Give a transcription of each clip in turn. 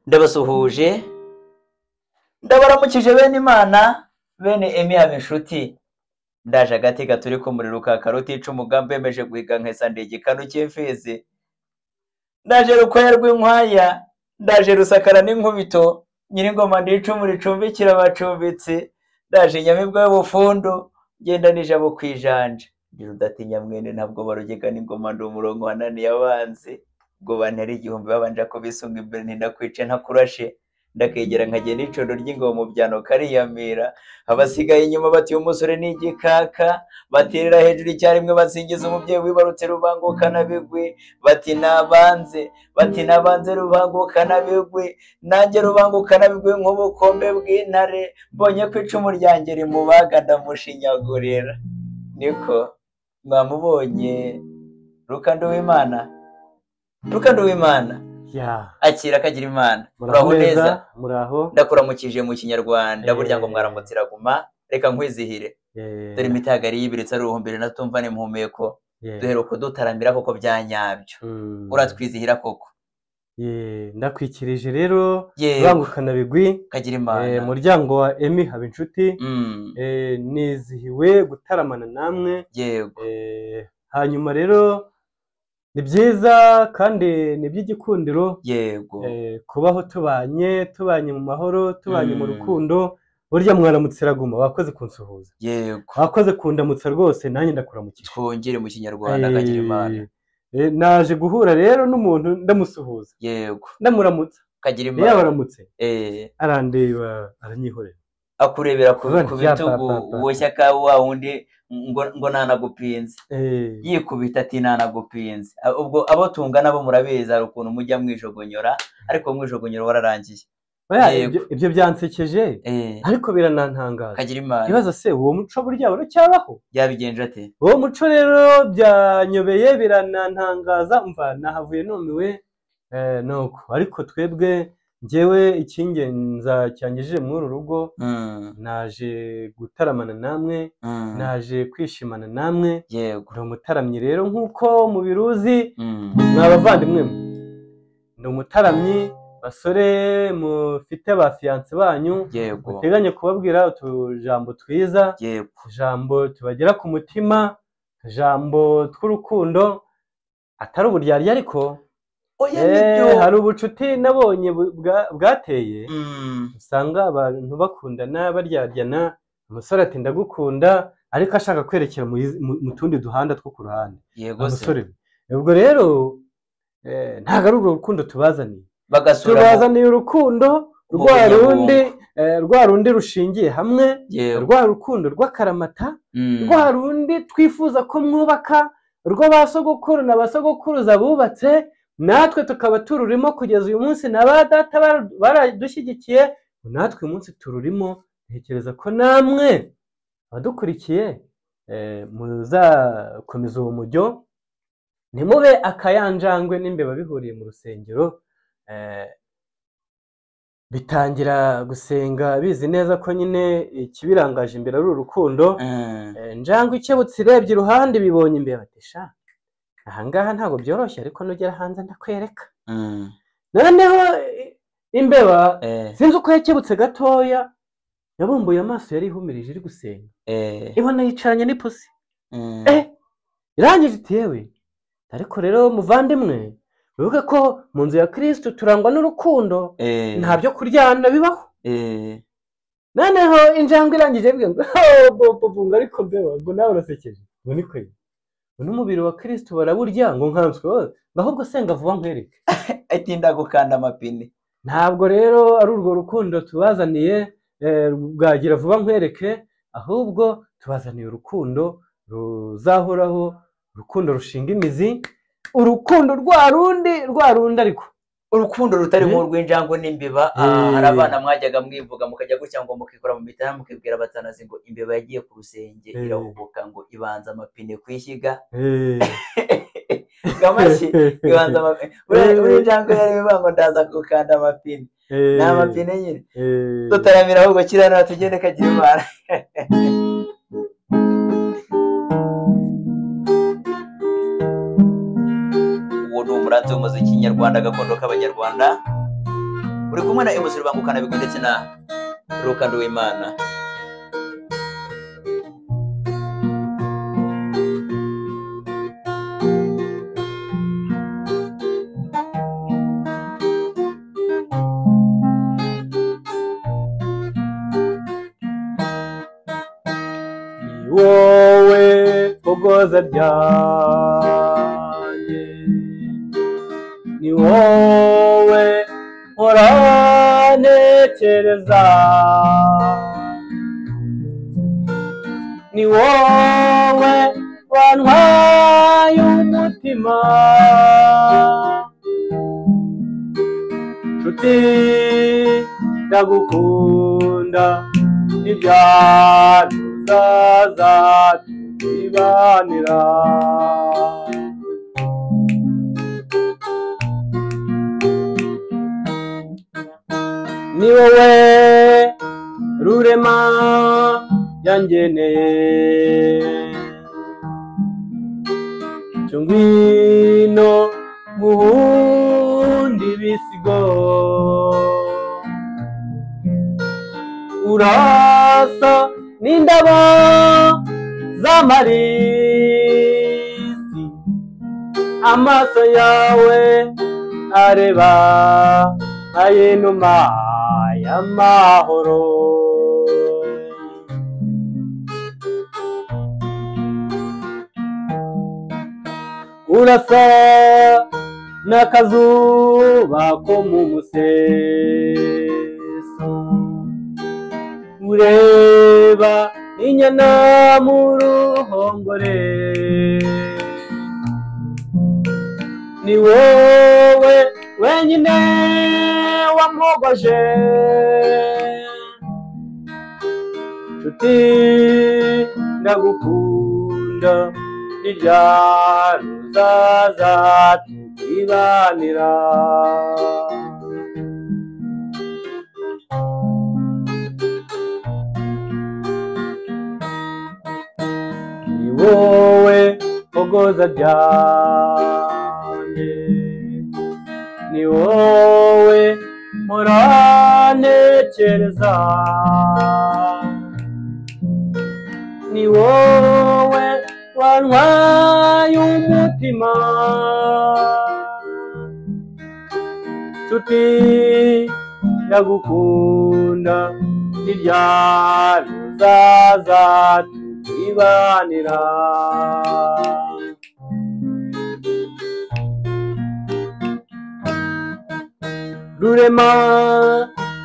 Ndabasuhuje, ndabaramukije bene Imana, bene Emi Habinshuti. Ndaje agatega turi ko muri rukaka rutica umugambi wemeje guhiga nkesa ndi igikanu cy'imfizi. Ndaje rukwaya rw'inkwaya, ndaje rusakara n'inkubito, nyiringoma ndicumu ricumbikira abacumbitsi. Ndaje inyamibwa y'ubufundu, ngenda nijabo kwijanja. Ngira udatinya mwene ntabwo barugega n'ingoma ndi umurongo wananiye abanzi. Ubwo bantera igihumbi babanje ko bisunga imbere ntindakwice ntakurashe. Ndakegera nkagenda icondo ry'ingoma mu byano kariyamira. Abasigaye inyuma bati umusore n'igikaka, baterera hejuru icyarimwe basingiza umubyeyi wibarutse rubangukana bigwi. Bati nabanze rubangukana bigwi, nanjye rubangukana bigwi nk'ubukombe bw'intare. Mbonye ko icumu ryanjye rimubaga ndamushinyagurira. Niko mwamubonye Rukando w'Imana. Rukando w'Imana. Ya. Akira kagira Imana. Muraho neza. Muraho. Ndakuramukije mu Kinyarwanda burya ngo mwaramutse iraguma. Reka nkwizihire. Dore imitagari y'ibiritsa ari uruhumbire natumva ne muhumeko. Duheruka dutaramira koko byanyabyo. Uratwizihira koko. Ndakwikirije rero rubangukana bigwi kagira Imana. Muryango wa Emi Habinshuti. Nizihiwe gutaramana namwe. Yego. Hanyuma rero ni byiza kandi ni by'igikundiro. Yego. Kubaho tubanye mu mahoro, tubanye mu rukundo. Burya mwaramutse iraguma, wakoze kunsuhuza. Yego. Wakoze kundamutsa rwose nanjye ndakuramukije. Twongere mu Kinyarwanda kagira Imana. Naje guhura rero n'umuntu ndamusuhuza. Yego. Ndamuramutsa. Kagira Imana. Yabaramutse. Arandeba aranyihorera. Akurebera ku bitugu uwoshya ka wa wundi ngo nanagupinze. Yikubita ati nanagupinze. Ubwo abo tungana bo murabizi ari ukuntu mujya mwijogonyora, ariko mwijogonyora wararangiye. Ibyo byansekeje ariko biranantangaza. Kagira Imana. Ibaza se uwo muco burya uracyabaho? Yabigenje ate? Uwo muco rero byanyobeye biranantangaza, umva nahavuye numiwe nuko. Ariko twebwe njyewe ikingenza cyangejeje muri uru rugo, naje gutaramana namwe, naje kwishimana namwe. Yego. Ndi umutaramyi rero nk'uko mubiruzi mwabavandimwe. Ndi umutaramyi basore mufite ba fiance banyu. Yego. Muteganye kubabwira utujambo twiza. Yego. Ijambo tubagera ku mutima, ijambo tw'urukundo atari uburyarya ariko hari ubucuti nabonye bwateye. Usanga abantu bakundana baryaryana, umusore ati ndagukunda ariko ashaka kwerekera mu tundi duhanda two ku ruhande. Yego se. Ubwo rero ntago ari urwo rukundo tubazaniye. Tubazaniye urukundo rwa rundi rushingiye hamwe, rwa rukundo rw'akaramata, rwa rundi twifuza ko mwubaka, rwo basogokuru na basogokuruza bubatse, natwe tukaba tururimo kugeza uyu munsi na ba data baradushyigikiye, natwe uyu munsi tururimo. Ntekereza ko namwe abadukurikiye muzakomeza uwo mujyo, ntimube akayanjangwe n'imbeba bihuriye mu rusengero. Bitangira gusenga bizi neza ko nyine ikibirangaje imbere ari urukundo. Njangwe ikebutse irebye iruhande bibonye imbeba ati sha ahangaha ntabwo byoroshye, ariko nugera hanze ndakwereka. Noneho imbeba sinzi uko yakebutse gatoya, yabumbuye amaso yari ihumirije iri gusenga, ibona yicaranye n'ipusi. Irangije iti yewe ariko rero muvandimwe, wibuke ko mu nzu ya Kristo turangwa n'urukundo, nta byo kuryana bibaho. Noneho injangwe irangije ibwe ngo ariko mbeba ngo nawe urasekeje. Ngo ni kwe n'umubiri wa Kristo baraburya ngo nkanswe, ahubwo senga vuba nkwereke. Ati ndagukanda amapine. Ntabwo rero ari urwo rukundo tubazaniye bwagira vuba nkwereke, ahubwo tubazaniye urukundo ruzahoraho, urukundo rushinga imizi, urukundo rwa rundi ariko urukundo rutari mu rw'injangwe n'imbeba. Hari abana mwajyaga mwivuga mukajya gutya ngo mukikora mu mitana mukibwira batanazi ngo imbeba yagiye ku rusenge irahubuka ngo ibanza amapine kwishyiga. Gamashyi ibanza amapine. Uri injangwe yari bibango ndaza gukanda amapine. Nta mapine nyine. Tutaramira ahubwo kirana tugende kagira Imana. Uwo ni umuranzi w'umuziki nyarwanda gakondo k'abanyarwanda. uri kumwe na Emusiri Bangukana Bigwi ndetse na Rukando w'Imana. wowe pogoza ryanjye ni wowe ntekereza ni wowe wantwaye umutima nshuti ndagukunda ibyaruzaza tubibanira ni wowe rurema yangeneye cyo ngwino muhundi bisigo urasa n'indabo z'amarisi amaso yawe areba ayinuma y'amahoro urasa n'akazuba ko mu museso ureba inyana mu ruhongore ni wowe wenyine wampogoje nshuti ndagukunda iryaruzaza tukibanira ni wowe pogoza ryanjye ni wowe ntekereza ni wowe wantwaye umutima nshuti ndagukunda iryaruzaza tukibanira rurema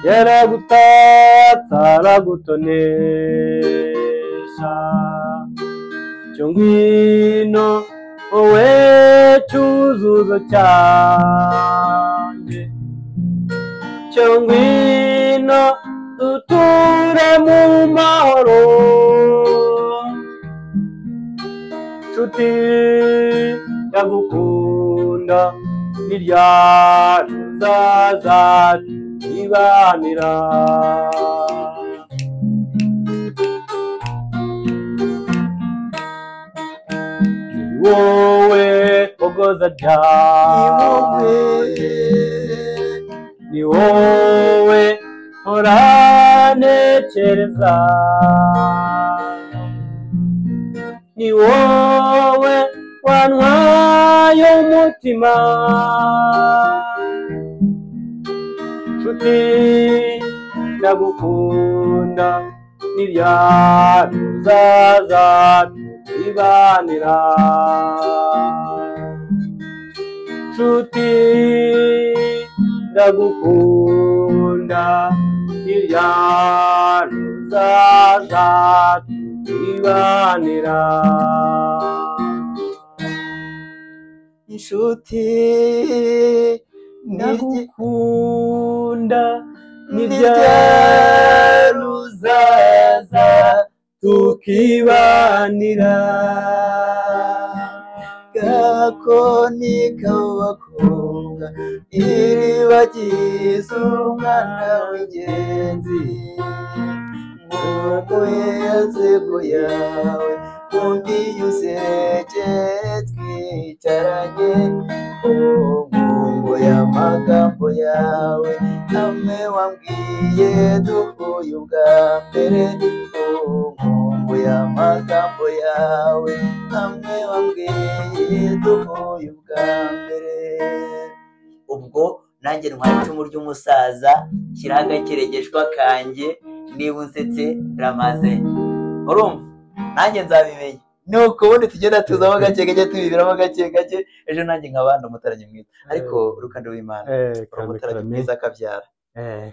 yaragutatse aragutonesha cyo ngwino wowe cyuzuzo cyanjye cyo ngwino duture mu mahoro nshuti ndagukunda iryaruzaza tukibanira ni wowe pogoza ryanjye ni wowe ntekereza ni wowe wantwaye umutima nshuti ndagukunda n'iryaruzaza tukibanira nshuti ndagukunda n'iryaruzaza tukibanira inshuti ndagukunda n'iryaruzaza tukibanira gakoni k'abakobwa iribagiza umwana w'ingenzi nk'uko yazego yawe undi useke twicaranye mungu nkumbuye amagambo yawe amwe wambwiye duhuye ubwa mbere, nkumbuye amagambo yawe amwe wambwiye duhuye ubwa mbere. Ubwo nanjye ntwaye icumu ry'umusaza shyiraho agakeregeshwa kanjye, niba unsetse ramaze, urumva nanjye nzabimenya. Nuko ubundi tugenda tuzamo gake gake tubibiramo gake gake, ejo nanjye nkabanda umutaranye mwiza. Ariko Rukanda w'Imana umutaranye mwiza akabyara.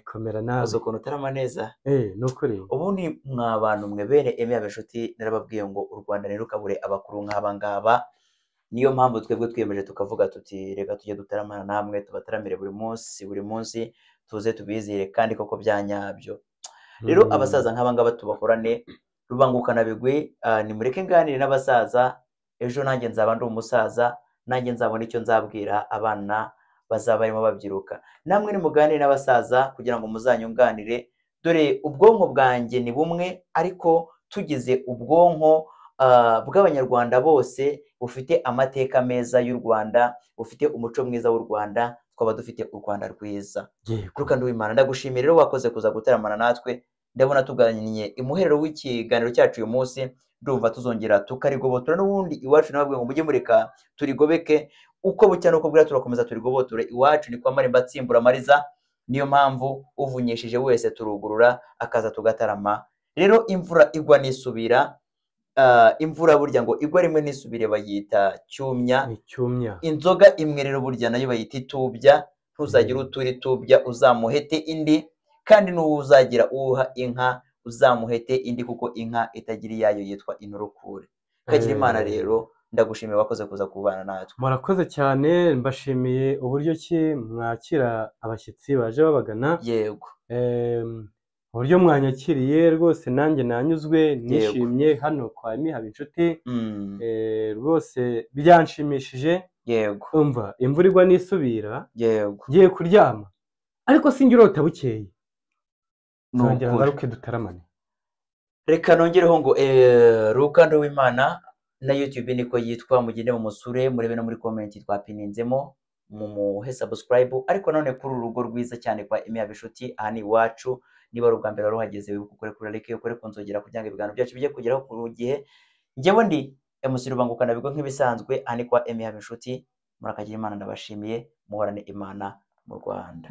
Komera nawe uzi ukuntu utarama neza. nukuri Ubundi mwa bantu mwe bene Aime Habinshuti, narababwiye ngo u Rwanda ntirukabure abakuru nk'aba ngaba. Niyo mpamvu twebwe twiyemeje tukavuga tuti reka tujye dutaramana namwe, tubataramire buri munsi tuze tubizire kandi koko byanyabyo. Rero abasaza nk'aba ngaba tubahorane rubangukana bigwi. Nimureke nganire n'abasaza, ejo nanjye nzaba ndi umusaza, nanjye nzabona icyo nzabwira abana bazaba barimo babyiruka. Namwe nimuganire n'abasaza kugira ngo muzanyunganire, dore ubwonko bwanjye ni bumwe ariko tugize ubwonko bw'abanyarwanda bose bufite amateka meza y'u Rwanda, bufite umuco mwiza w'u Rwanda, twaba dufite u Rwanda rwiza. Rukanda w'Imana, ndagushimira rero wakoze kuza gutaramana natwe. Ndabona tuganiriye imuherero w'ikiganiro cyacu uyu munsi, ndumva tuzongera tukarigobotora n'ubundi iwacu. Nababwiye ngo mujye mureka turigobeke, uko bucya nuko bwira turakomeza turigoboture. Iwacu ni kwa Maremba tsimbura amariza, niyo mpamvu uvunyishije wese turugurura akaza tugatarama. Rero imvura igwa nisubira, imvura burya ngo igwa rimwe nisubire bayita cyumya. Inzoga imwe rero burya nayo bayita itubya. Ntuzagira uturi tubya uzamuhete indi, kandi n'uwo uzagira uha inka uzamuhete indi, kuko inka itagira iyayo yitwa inturukure. Kagira Imana rero ndagushimiye wakoze kuza kubana natwe. Murakoze cyane, mbashimiye uburyo ki mwakira abashyitsi baje babagana. Yego, uburyo mwanyakiriye rwose nanjye nanyuzwe, nishimye hano kwa Aime Habinshuti. Rwose byanshimishije. Yego, umva imvura igwa nisubira. Yego, ngiye kuryama ariko sinjirota bukeye, nongera ngaruke dutaramane. Reka nongereho ngo Rukanda w'Imana na YouTube niko yitwa, mugende mu musure murebe no muri comment twapininzemo, mumuhe subscribe. Ariko none kuri urugo rwiza cyane kwa Aime Habinshuti, aha ni iwacu. Niba ari ubwa mbere wari uhageze, ukore kuri like, ukore kunzogera kugira ngo ibiganiro byacu bijye kugeraho ku gihe. Njyewe ndi MC Rubangukana bigo nk'ibisanzwe, aha ni kwa Aime Habinshuti. Murakagira Imana, ndabashimiye, muhorane Imana mu Rwanda.